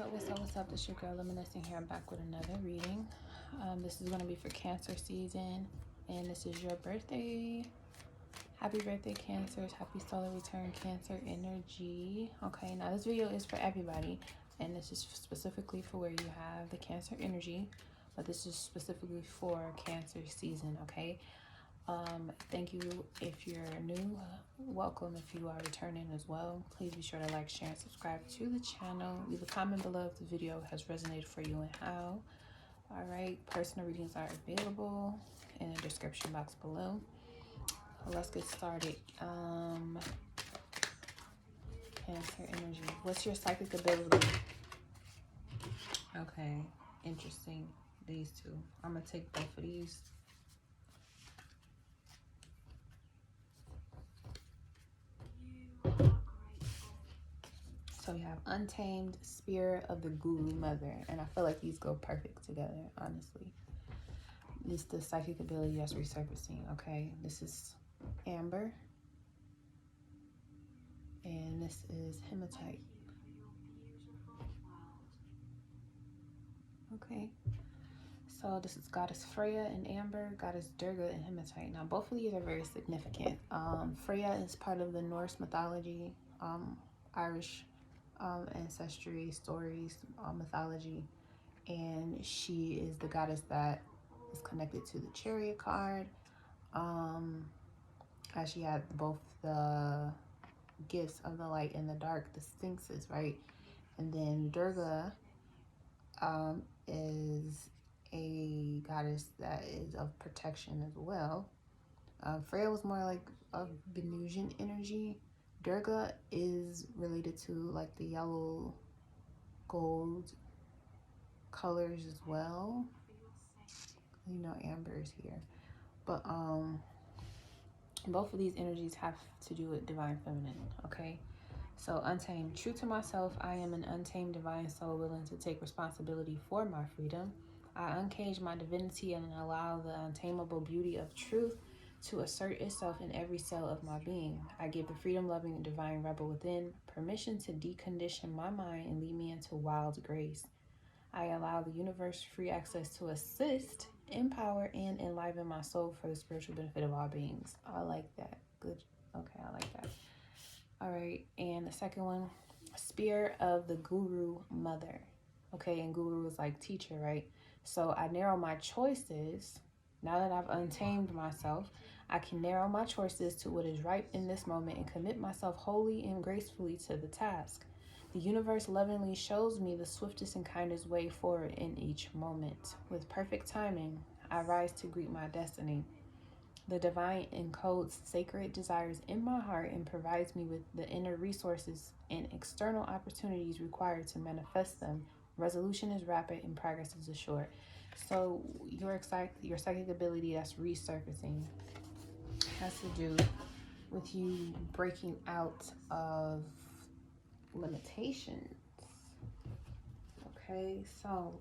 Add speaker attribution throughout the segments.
Speaker 1: What's up? This your girl Luminescent here. I'm back with another reading. This is going to be for Cancer season, and this is your birthday. Happy birthday, Cancers. Happy solar return, Cancer energy. Okay, now this video is for everybody, and this is specifically for where you have the Cancer energy, but this is specifically for Cancer season, okay? Thank you if you're new. Welcome if you are returning as well. Please be sure to like, share, and subscribe to the channel. Leave a comment below if the video has resonated for you and how. All right, personal readings are available in the description box below. Let's get started. Cancer energy. What's your psychic ability? Okay, interesting. These two. I'm gonna take both of these. So we have Untamed, Spirit of the Guru Mother. And I feel like these go perfect together, honestly. This is the psychic ability that's resurfacing, okay? This is Amber. And this is Hematite. Okay. So this is Goddess Freya and Amber, Goddess Durga and Hematite. Now both of these are very significant. Freya is part of the Norse mythology, Irish ancestry stories, mythology, and she is the goddess that is connected to the Chariot card, as she had both the gifts of the light and the dark, the sphinxes, right? And then Durga is a goddess that is of protection as well. Freya was more like a Venusian energy. Durga is related to like the yellow gold colors as well. You know, Amber is here. But both of these energies have to do with divine feminine, okay? So Untamed. True to myself, I am an untamed divine soul willing to take responsibility for my freedom. I uncage my divinity and allow the untamable beauty of truth to assert itself in every cell of my being. I give the freedom-loving divine rebel within permission to decondition my mind and lead me into wild grace. I allow the universe free access to assist, empower, and enliven my soul for the spiritual benefit of all beings. I like that. Good. Okay, I like that. All right, and the second one, Spirit of the Guru Mother. Okay, and Guru is like teacher, right? So I narrow my choices. Now that I've untamed myself, I can narrow my choices to what is right in this moment and commit myself wholly and gracefully to the task. The universe lovingly shows me the swiftest and kindest way forward in each moment. With perfect timing, I rise to greet my destiny. The divine encodes sacred desires in my heart and provides me with the inner resources and external opportunities required to manifest them. Resolution is rapid and progress is assured. So your psychic ability that's resurfacing has to do with you breaking out of limitations. Okay, so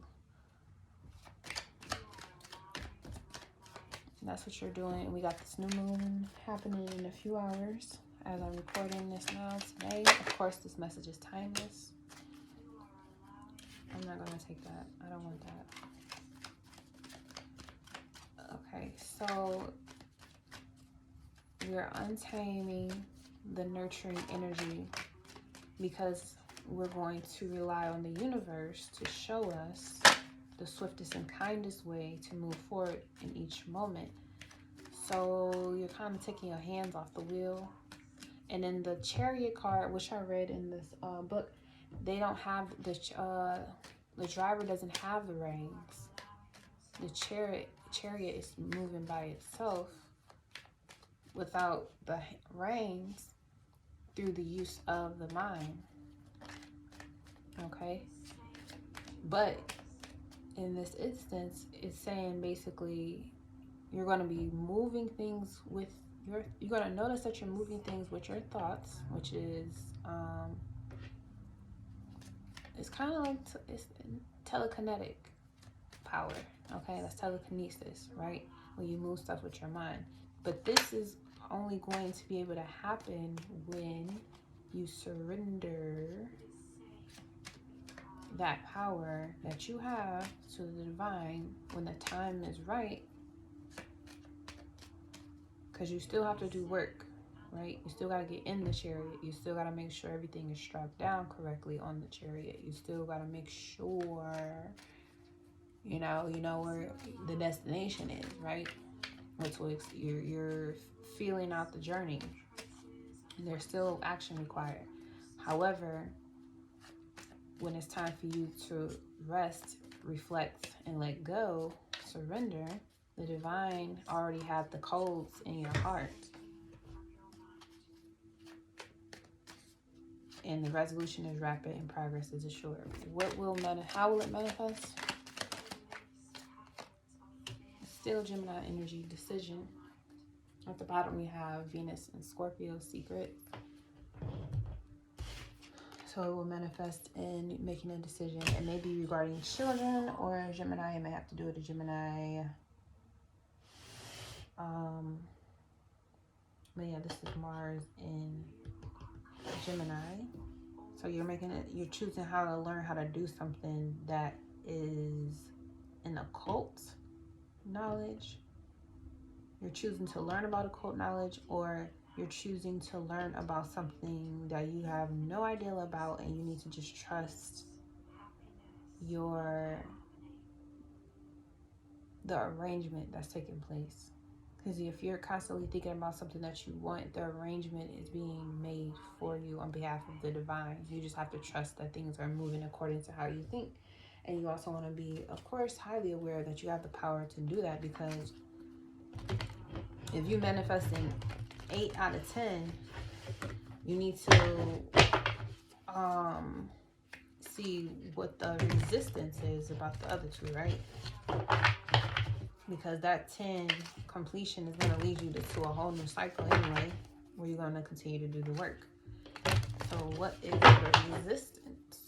Speaker 1: that's what you're doing. We got this new moon happening in a few hours as I'm recording this now today. Of course, this message is timeless. I'm not going to take that. I don't want that. Okay, so we're untaming the nurturing energy because we're going to rely on the universe to show us the swiftest and kindest way to move forward in each moment. So you're kind of taking your hands off the wheel. And then the Chariot card, which I read in this book, they don't have the driver doesn't have the reins. The chariot is moving by itself without the reins through the use of the mind. Okay, but in this instance, it's saying basically you're going to be moving things with you're going to notice that you're moving things with your thoughts, which is it's kind of like it's telekinetic power. Okay, that's telekinesis, right? When you move stuff with your mind. But this is only going to be able to happen when you surrender that power that you have to the divine when the time is right, because you still have to do work, right? You still got to get in the chariot. You still got to make sure everything is strapped down correctly on the chariot. You still got to make sure, you know where the destination is, right? You're feeling out the journey. There's still action required. However, when it's time for you to rest, reflect, and let go, surrender, the divine already had the codes in your heart. And the resolution is rapid and progress is assured. How will it manifest? Still Gemini energy, decision. At the bottom we have Venus and Scorpio, secret. So it will manifest in making a decision. It may be regarding children or Gemini. It may have to do with a Gemini. But yeah, this is Mars in Gemini. So you're choosing how to learn how to do something that is an occult knowledge. You're choosing to learn about occult knowledge, or you're choosing to learn about something that you have no idea about, and you need to just trust the arrangement that's taking place. Because if you're constantly thinking about something that you want, the arrangement is being made for you on behalf of the divine. You just have to trust that things are moving according to how you think. And you also want to be, of course, highly aware that you have the power to do that, because if you're manifesting 8 out of 10, you need to see what the resistance is about the other two, right? Because that 10 completion is going to lead you to a whole new cycle anyway, where you're going to continue to do the work. So what is the resistance?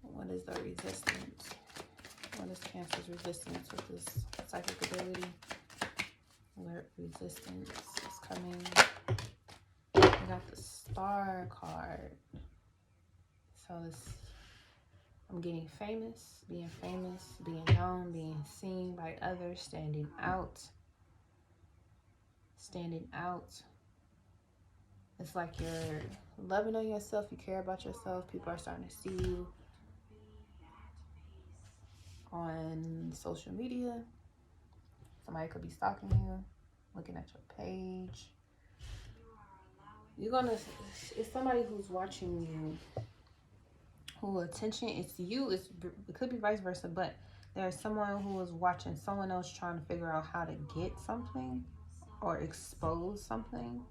Speaker 1: What is the resistance? What is Cancer's resistance with this psychic ability? Alert resistance is coming. We got the Star card. So I'm getting famous, being known, being seen by others, standing out. It's like you're loving on yourself, you care about yourself, people are starting to see you on social media. Somebody could be stalking you, looking at your page. It's somebody who's watching you, who attention is to you. It could be vice versa, but there's someone who is watching someone else trying to figure out how to get something or expose something.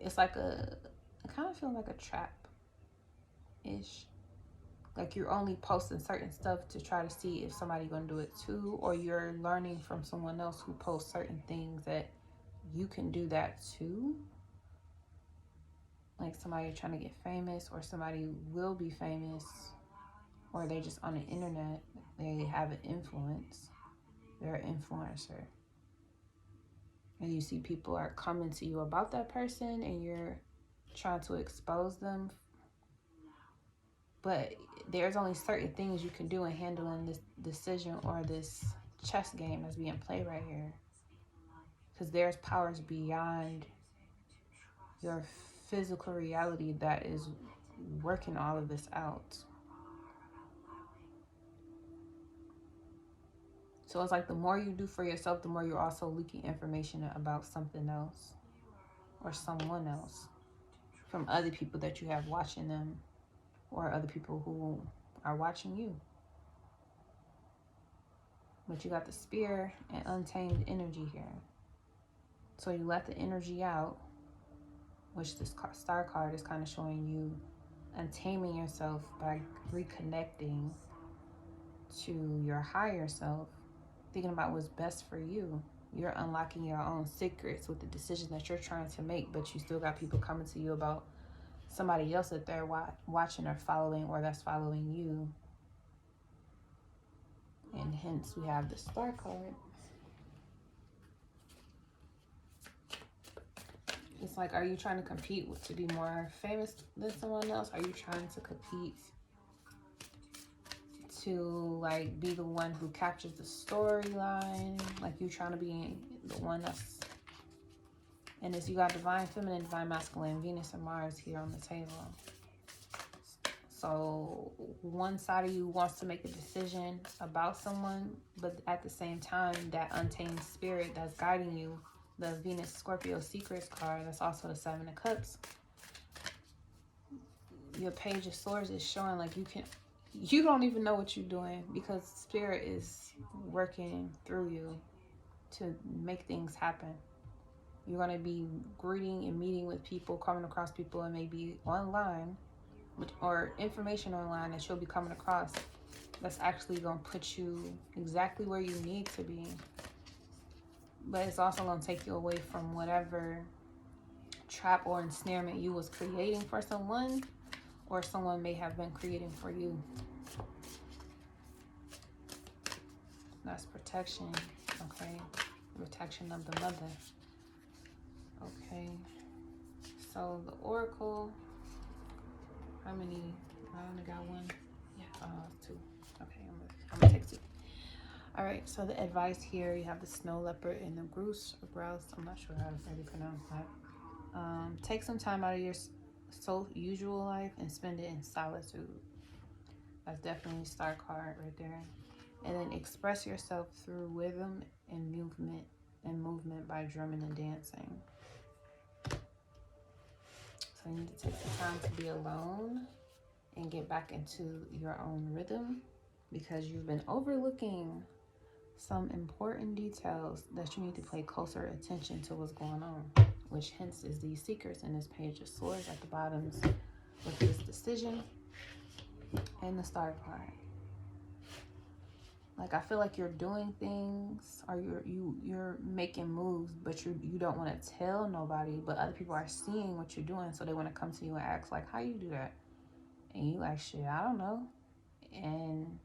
Speaker 1: It's like I kind of feel like a trap-ish. Like you're only posting certain stuff to try to see if somebody's gonna do it too, or you're learning from someone else who posts certain things that you can do that too. Like somebody trying to get famous, or somebody will be famous, or they just on the internet, they have an influence, they're an influencer. And you see people are coming to you about that person and you're trying to expose them. But there's only certain things you can do in handling this decision or this chess game that's being played right here. Because there's powers beyond your physical reality that is working all of this out. So it's like the more you do for yourself, the more you're also leaking information about something else or someone else from other people that you have watching them, or other people who are watching you. But you got the Spear and Untamed energy here. So you let the energy out, which this Star card is kind of showing you untaming yourself by reconnecting to your higher self, thinking about what's best for you. You're unlocking your own secrets with the decisions that you're trying to make, but you still got people coming to you about somebody else that they're watching or following, or that's following you. And hence we have the Star card. It's like, are you trying to compete to be more famous than someone else? Are you trying to compete to like be the one who captures the storyline? Like you trying to be the one that's, and it's, you got divine feminine, divine masculine, Venus and Mars here on the table. So one side of you wants to make a decision about someone, but at the same time, that untamed spirit that's guiding you, the Venus Scorpio Secrets card, that's also the Seven of Cups. Your Page of Swords is showing like you don't even know what you're doing because spirit is working through you to make things happen. You're going to be greeting and meeting with people, coming across people, and maybe online or information online that you'll be coming across that's actually going to put you exactly where you need to be. But it's also going to take you away from whatever trap or ensnarement you was creating for someone, or someone may have been creating for you. That's protection, okay? Protection of the mother. Okay. So the Oracle, how many? I only got one. Yeah, two. Okay, I'm gonna take two. All right, so the advice here, you have the snow leopard and the grouse or grouse. I'm not sure how to really pronounce that. Take some time out of your usual life and spend it in solitude. That's definitely a star card right there. And then express yourself through rhythm and movement by drumming and dancing. So you need to take some time to be alone and get back into your own rhythm, because you've been overlooking some important details that you need to pay closer attention to what's going on, which hence is these secrets in this Page of Swords at the bottoms with this decision and the star card. Like, I feel like you're doing things, or you're making moves, but you don't want to tell nobody, but other people are seeing what you're doing, so they want to come to you and ask like, how you do that? And you like, shit, I don't know. And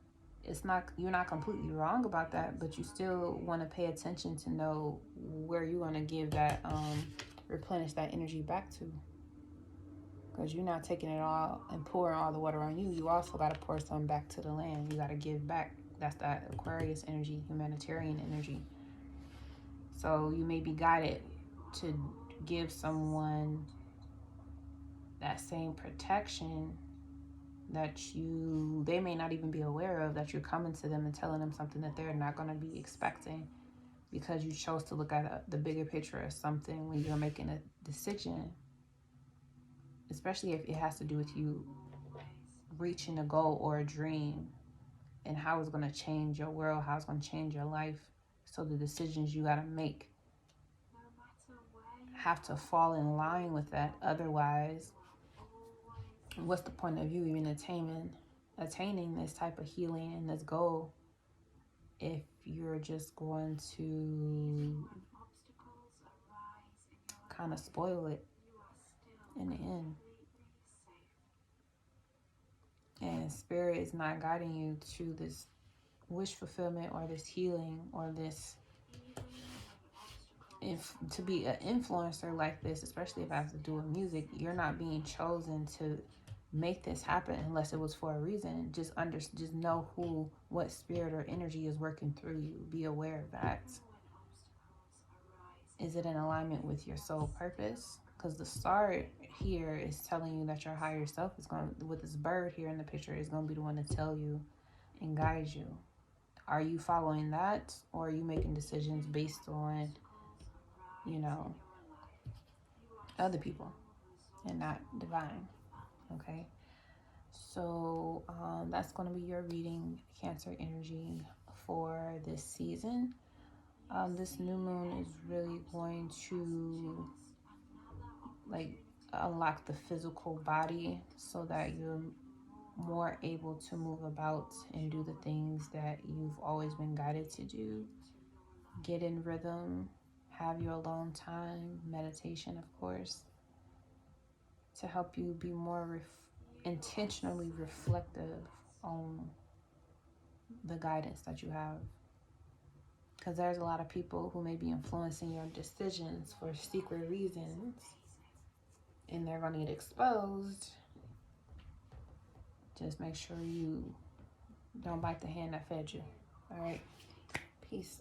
Speaker 1: it's not, you're not completely wrong about that, but you still want to pay attention to know where you want to give that replenish that energy back to, because you're not taking it all and pouring all the water on you. You also got to pour some back to the land. You got to give back. That's that Aquarius energy, humanitarian energy. So you may be guided to give someone that same protection that they may not even be aware of, that you're coming to them and telling them something that they're not going to be expecting, because you chose to look at the bigger picture of something when you're making a decision, especially if it has to do with you reaching a goal or a dream, and how it's going to change your world, how it's going to change your life. So the decisions you got to make have to fall in line with that. Otherwise, what's the point of you even attaining this type of healing and this goal if you're just going to kind of spoil it in the end? And spirit is not guiding you to this wish fulfillment or this healing or this to be an influencer like this, especially if it has to do with music. You're not being chosen to make this happen unless it was for a reason. Just know what spirit or energy is working through you. Be aware of that. Is it in alignment with your soul purpose? Because the star here is telling you that your higher self is going to, with this bird here in the picture, is going to be the one to tell you and guide you. Are you following that, or are you making decisions based on, other people and not divine? Okay. So that's going to be your reading, Cancer energy, for this season. This new moon is really going to unlock the physical body so that you're more able to move about and do the things that you've always been guided to do. Get in rhythm, have your alone time, meditation, of course, to help you be more intentionally reflective on the guidance that you have. Because there's a lot of people who may be influencing your decisions for secret reasons, and they're going to get exposed, just make sure you don't bite the hand that fed you. All right. Peace.